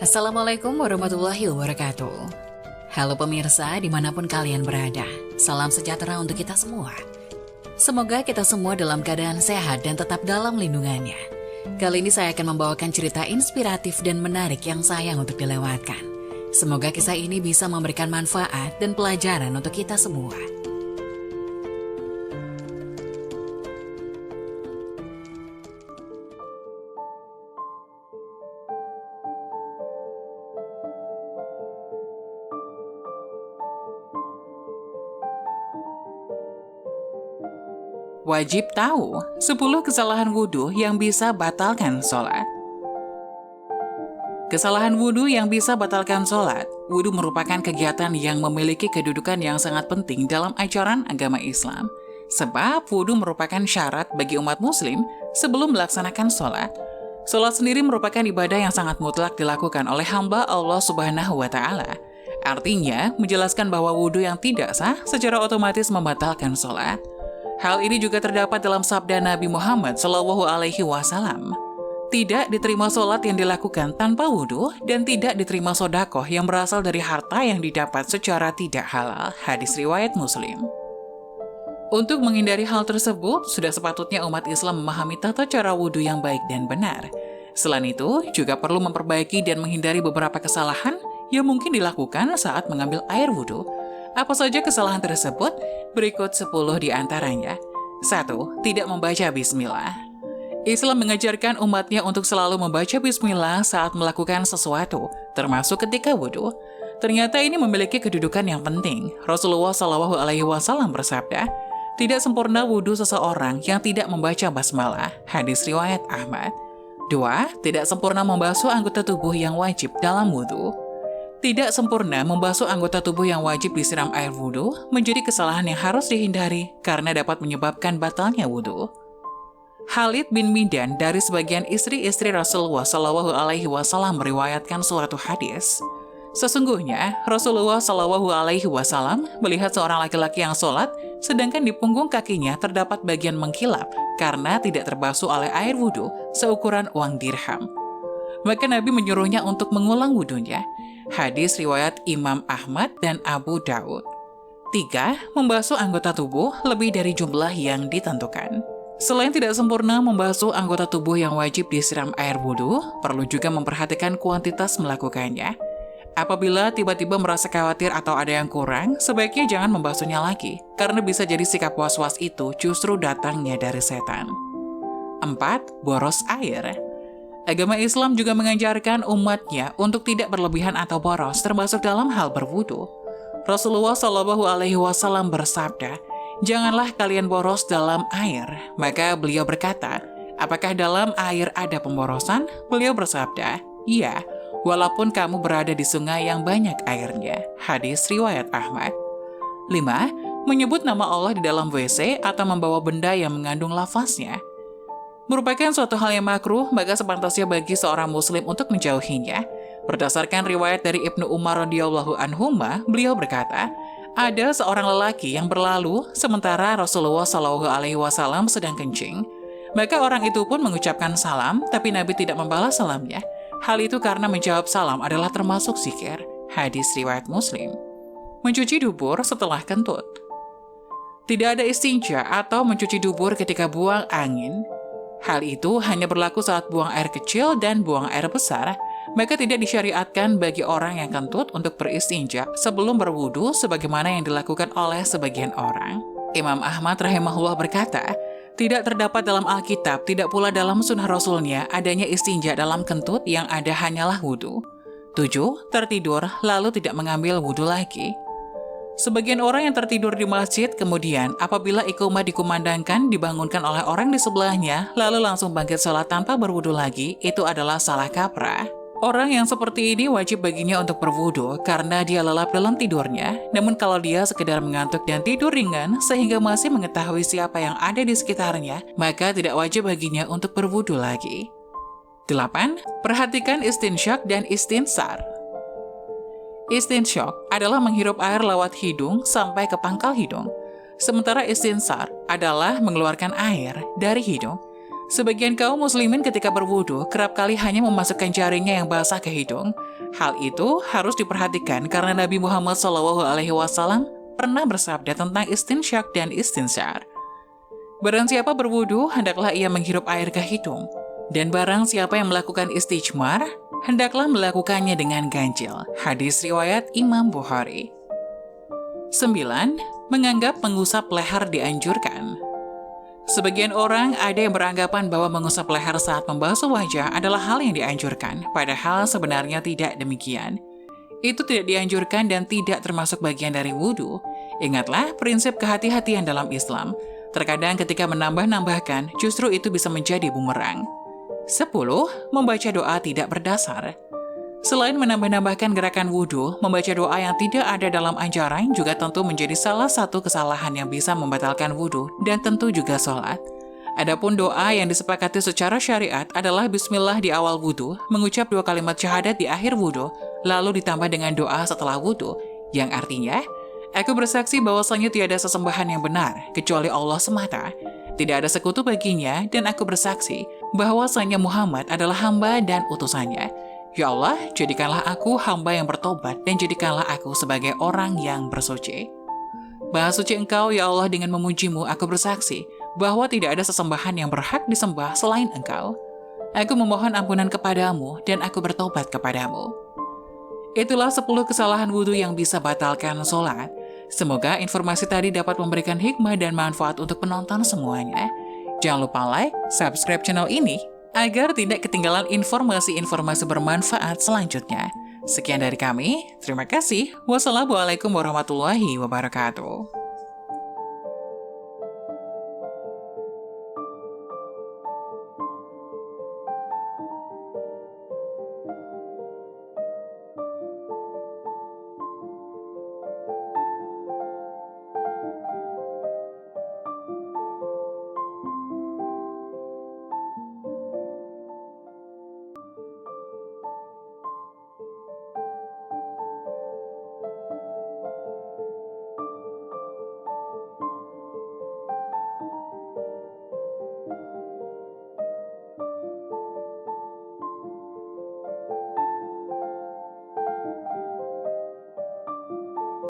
Assalamualaikum warahmatullahi wabarakatuh. Halo pemirsa dimanapun kalian berada, salam sejahtera untuk kita semua. Semoga kita semua dalam keadaan sehat dan tetap dalam lindungannya. Kali ini saya akan membawakan cerita inspiratif dan menarik yang sayang untuk dilewatkan. Semoga kisah ini bisa memberikan manfaat dan pelajaran untuk kita semua. Wajib tahu 10 kesalahan wudhu yang bisa batalkan sholat. Kesalahan wudhu yang bisa batalkan sholat. Wudhu merupakan kegiatan yang memiliki kedudukan yang sangat penting dalam ajaran agama Islam. Sebab wudhu merupakan syarat bagi umat muslim sebelum melaksanakan sholat. Sholat sendiri merupakan ibadah yang sangat mutlak dilakukan oleh hamba Allah Subhanahu wa Ta'ala. Artinya, menjelaskan bahwa wudhu yang tidak sah secara otomatis membatalkan sholat. Hal ini juga terdapat dalam sabda Nabi Muhammad SAW. Tidak diterima sholat yang dilakukan tanpa wudhu dan tidak diterima sodakoh yang berasal dari harta yang didapat secara tidak halal. Hadis riwayat Muslim. Untuk menghindari hal tersebut, sudah sepatutnya umat Islam memahami tata cara wudhu yang baik dan benar. Selain itu, juga perlu memperbaiki dan menghindari beberapa kesalahan yang mungkin dilakukan saat mengambil air wudhu. Apa saja kesalahan tersebut? Berikut 10 di antaranya. 1. Tidak membaca bismillah. Islam mengajarkan umatnya untuk selalu membaca bismillah saat melakukan sesuatu, termasuk ketika wudhu. Ternyata ini memiliki kedudukan yang penting. Rasulullah SAW bersabda, tidak sempurna wudhu seseorang yang tidak membaca basmalah. Hadis riwayat Ahmad. 2. Tidak sempurna membasuh anggota tubuh yang wajib dalam wudhu. Tidak sempurna membasuh anggota tubuh yang wajib disiram air wudhu menjadi kesalahan yang harus dihindari karena dapat menyebabkan batalnya wudhu. Khalid bin Midan dari sebagian istri-istri Rasulullah SAW meriwayatkan suatu hadis. Sesungguhnya Rasulullah SAW melihat seorang laki-laki yang sholat, sedangkan di punggung kakinya terdapat bagian mengkilap karena tidak terbasuh oleh air wudhu seukuran uang dirham. Maka Nabi menyuruhnya untuk mengulang wudhunya. Hadis riwayat Imam Ahmad dan Abu Daud. 3. Membasuh anggota tubuh lebih dari jumlah yang ditentukan. Selain tidak sempurna membasuh anggota tubuh yang wajib disiram air wudhu, perlu juga memperhatikan kuantitas melakukannya. Apabila tiba-tiba merasa khawatir atau ada yang kurang, sebaiknya jangan membasuhnya lagi, karena bisa jadi sikap was-was itu justru datangnya dari setan. 4. Boros air. Agama Islam juga mengajarkan umatnya untuk tidak berlebihan atau boros, termasuk dalam hal berwudu. Rasulullah SAW bersabda, janganlah kalian boros dalam air. Maka beliau berkata, apakah dalam air ada pemborosan? Beliau bersabda, iya, walaupun kamu berada di sungai yang banyak airnya. Hadis riwayat Ahmad. 5. Menyebut nama Allah di dalam WC atau membawa benda yang mengandung lafaznya merupakan suatu hal yang makruh, maka sepantasnya bagi seorang muslim untuk menjauhinya. Berdasarkan riwayat dari Ibnu Umar radhiyallahu anhuma, beliau berkata, ada seorang lelaki yang berlalu sementara Rasulullah SAW sedang kencing. Maka orang itu pun mengucapkan salam, tapi Nabi tidak membalas salamnya. Hal itu karena menjawab salam adalah termasuk zikir. Hadis riwayat Muslim. Mencuci dubur setelah kentut. Tidak ada istinja atau mencuci dubur ketika buang angin. Hal itu hanya berlaku saat buang air kecil dan buang air besar, maka tidak disyariatkan bagi orang yang kentut untuk beristinja sebelum berwudu sebagaimana yang dilakukan oleh sebagian orang. Imam Ahmad rahimahullah berkata, tidak terdapat dalam Alkitab, tidak pula dalam sunnah Rasulnya adanya istinja dalam kentut, yang ada hanyalah wudu. 7. Tertidur lalu tidak mengambil wudu lagi. Sebagian orang yang tertidur di masjid kemudian apabila iqamah dikumandangkan dibangunkan oleh orang di sebelahnya lalu langsung bangkit sholat tanpa berwudu lagi, itu adalah salah kaprah. Orang yang seperti ini wajib baginya untuk berwudu karena dia lelap dalam tidurnya. Namun kalau dia sekedar mengantuk dan tidur ringan sehingga masih mengetahui siapa yang ada di sekitarnya, maka tidak wajib baginya untuk berwudu lagi. 8. Perhatikan istinsyak dan istinsar. Istinsyak adalah menghirup air lewat hidung sampai ke pangkal hidung. Sementara istinsar adalah mengeluarkan air dari hidung. Sebagian kaum muslimin ketika berwudu kerap kali hanya memasukkan jarinya yang basah ke hidung. Hal itu harus diperhatikan karena Nabi Muhammad SAW pernah bersabda tentang istinsyak dan istinsyar. Barang siapa berwudu, hendaklah ia menghirup air ke hidung. Dan barang siapa yang melakukan istijmar, hendaklah melakukannya dengan ganjil. Hadis riwayat Imam Bukhari. 9. Menganggap mengusap leher dianjurkan. Sebagian orang ada yang beranggapan bahwa mengusap leher saat membasuh wajah adalah hal yang dianjurkan, padahal sebenarnya tidak demikian. Itu tidak dianjurkan dan tidak termasuk bagian dari wudhu. Ingatlah prinsip kehati-hatian dalam Islam. Terkadang ketika menambah-nambahkan, justru itu bisa menjadi bumerang. 10. Membaca doa tidak berdasar. Selain menambah-nambahkan gerakan wudhu, membaca doa yang tidak ada dalam ajaran juga tentu menjadi salah satu kesalahan yang bisa membatalkan wudhu dan tentu juga sholat. Adapun doa yang disepakati secara syariat adalah bismillah di awal wudhu, mengucap 2 kalimat syahadat di akhir wudhu, lalu ditambah dengan doa setelah wudhu, yang artinya, aku bersaksi bahwasanya tiada sesembahan yang benar, kecuali Allah semata. Tidak ada sekutu baginya, dan aku bersaksi bahwasanya Muhammad adalah hamba dan utusannya. Ya Allah, jadikanlah aku hamba yang bertobat dan jadikanlah aku sebagai orang yang bersuci. Maha suci Engkau, ya Allah, dengan memujimu aku bersaksi bahwa tidak ada sesembahan yang berhak disembah selain Engkau. Aku memohon ampunan kepadamu dan aku bertobat kepadamu. Itulah 10 kesalahan wudhu yang bisa batalkan sholat. Semoga informasi tadi dapat memberikan hikmah dan manfaat untuk penonton semuanya. Jangan lupa like, subscribe channel ini, agar tidak ketinggalan informasi-informasi bermanfaat selanjutnya. Sekian dari kami, terima kasih. Wassalamualaikum warahmatullahi wabarakatuh.